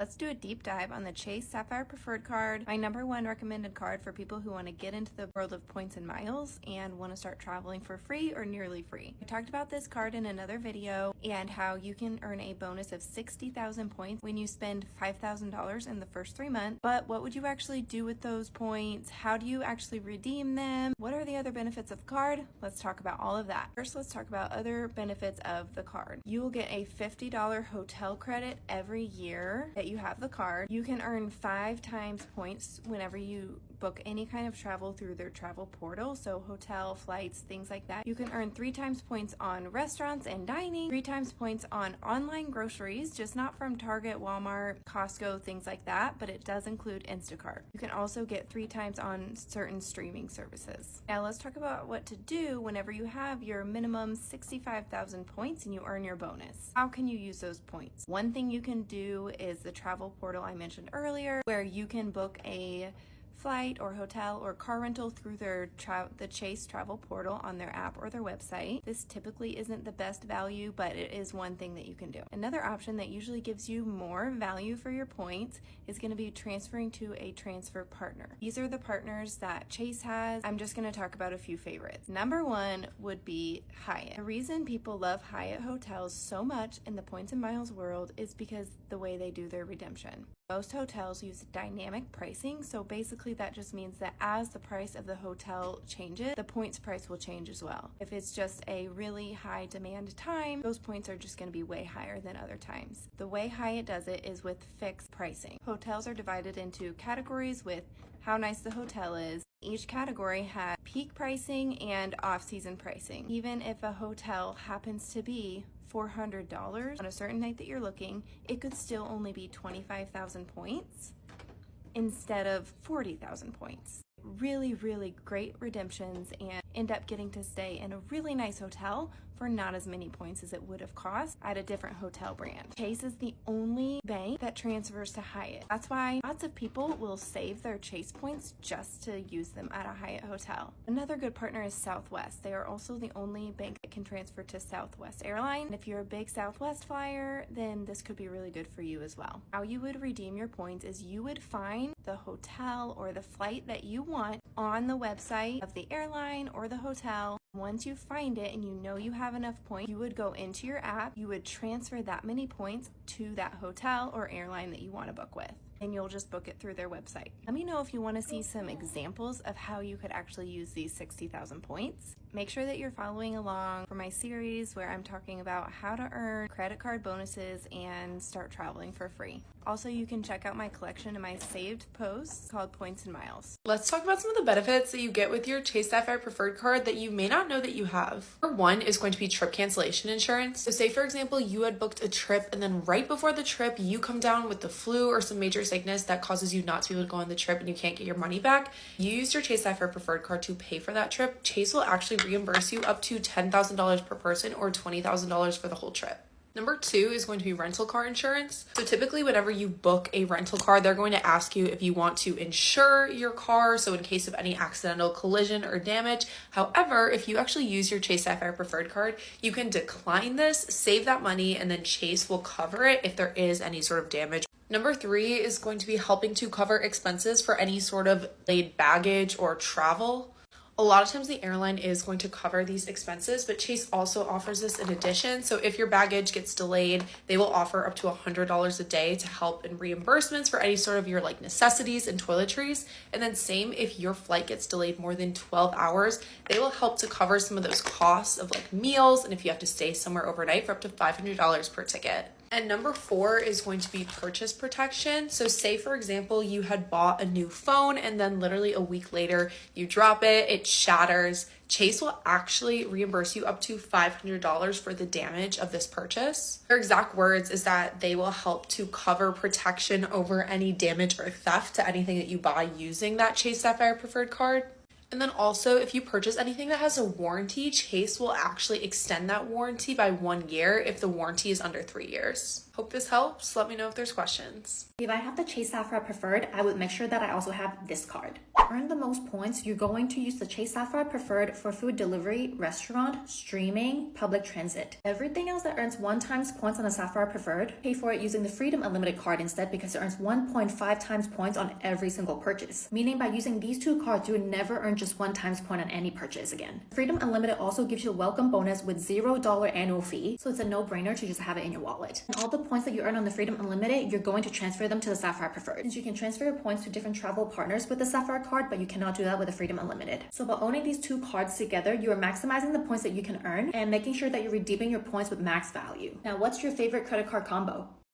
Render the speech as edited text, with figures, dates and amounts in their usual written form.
Let's do a deep dive on the Chase Sapphire Preferred Card, my #1 recommended card for people who want to get into the world of points and miles and want to start traveling for free or nearly free. I talked about this card in another video and how you can earn a bonus of 60,000 points when you spend $5,000 in the first 3 months. But what would you actually do with those points? How do you actually redeem them? What are the other benefits of the card? Let's talk about all of that. First, let's talk about other benefits of the card. You will get a $50 hotel credit every year that you have the card. You can earn 5 times points whenever you book any kind of travel through their travel portal, so hotel, flights, things like that. You can earn 3 times points on restaurants and dining, 3 times points on online groceries, just not from Target, Walmart, Costco, things like that, but it does include Instacart. You can also get 3 times on certain streaming services. Now let's talk about what to do whenever you have your minimum 65,000 points and you earn your bonus. How can you use those points? One thing you can do is the travel portal I mentioned earlier, where you can book a flight or hotel or car rental through the Chase travel portal on their app or their website. This typically isn't the best value, but it is one thing that you can do. Another option that usually gives you more value for your points is going to be transferring to a transfer partner. These are the partners that Chase has. I'm just going to talk about a few favorites. #1 would be Hyatt. The reason people love Hyatt hotels so much in the points and miles world is because the way they do their redemption. Most hotels use dynamic pricing, so basically that just means that as the price of the hotel changes, the points price will change as well. If it's just a really high demand time, those points are just going to be way higher than other times. The way Hyatt does it is with fixed pricing. Hotels are divided into categories with how nice the hotel is. Each category has peak pricing and off-season pricing. Even if a hotel happens to be $400 on a certain night that you're looking, it could still only be 25,000 points instead of 40,000 points. Really, really great redemptions and end up getting to stay in a really nice hotel for not as many points as it would have cost at a different hotel brand. Chase is the only bank that transfers to Hyatt. That's why lots of people will save their Chase points just to use them at a Hyatt hotel. Another good partner is Southwest. They are also the only bank that can transfer to Southwest Airlines. And if you're a big Southwest flyer, then this could be really good for you as well. How you would redeem your points is you would find the hotel or the flight that you want on the website of the airline or the hotel. Once you find it and you know you have enough points, you would go into your app, you would transfer that many points to that hotel or airline that you want to book with, and you'll just book it through their website. Let me know if you want to see some examples of how you could actually use these 60,000 points. Make sure that you're following along for my series where I'm talking about how to earn credit card bonuses and start traveling for free. Also, you can check out my collection of my saved posts called Points and Miles. Let's talk about some of the benefits that you get with your Chase Sapphire Preferred Card that you may not know that you have. Number 1 is going to be trip cancellation insurance. So say, for example, you had booked a trip and then right before the trip, you come down with the flu or some major sickness that causes you not to be able to go on the trip and you can't get your money back. You used your Chase Sapphire Preferred Card to pay for that trip. Chase will actually reimburse you up to $10,000 per person or $20,000 for the whole trip. Number 2 is going to be rental car insurance. So typically whenever you book a rental car, they're going to ask you if you want to insure your car, so in case of any accidental collision or damage. However, if you actually use your Chase Sapphire Preferred Card, you can decline this, save that money, and then Chase will cover it if there is any sort of damage. Number 3 is going to be helping to cover expenses for any sort of delayed baggage or travel. A lot of times the airline is going to cover these expenses, but Chase also offers this in addition. So if your baggage gets delayed, they will offer up to $100 a day to help in reimbursements for any sort of your necessities and toiletries. And then same if your flight gets delayed more than 12 hours, they will help to cover some of those costs of meals and if you have to stay somewhere overnight for up to $500 per ticket. And number 4 is going to be purchase protection. So say, for example, you had bought a new phone and then literally a week later you drop it, it shatters. Chase will actually reimburse you up to $500 for the damage of this purchase. Their exact words is that they will help to cover protection over any damage or theft to anything that you buy using that Chase Sapphire Preferred Card. And then also, if you purchase anything that has a warranty, Chase will actually extend that warranty by 1 year if the warranty is under 3 years. Hope this helps. Let me know if there's questions. If I have the Chase Sapphire Preferred, I would make sure that I also have this card. To earn the most points, you're going to use the Chase Sapphire Preferred for food delivery, restaurant, streaming, public transit. Everything else that earns 1 times points on a Sapphire Preferred, pay for it using the Freedom Unlimited card instead because it earns 1.5 times points on every single purchase. Meaning by using these 2 cards, you would never earn just 1 times point on any purchase again. Freedom Unlimited also gives you a welcome bonus with $0 annual fee, so it's a no-brainer to just have it in your wallet. And all the points that you earn on the Freedom Unlimited, you're going to transfer them to the Sapphire Preferred. Since you can transfer your points to different travel partners with the Sapphire card, but you cannot do that with the Freedom Unlimited. So by owning these 2 cards together, you are maximizing the points that you can earn and making sure that you're redeeming your points with max value. Now, what's your favorite credit card combo?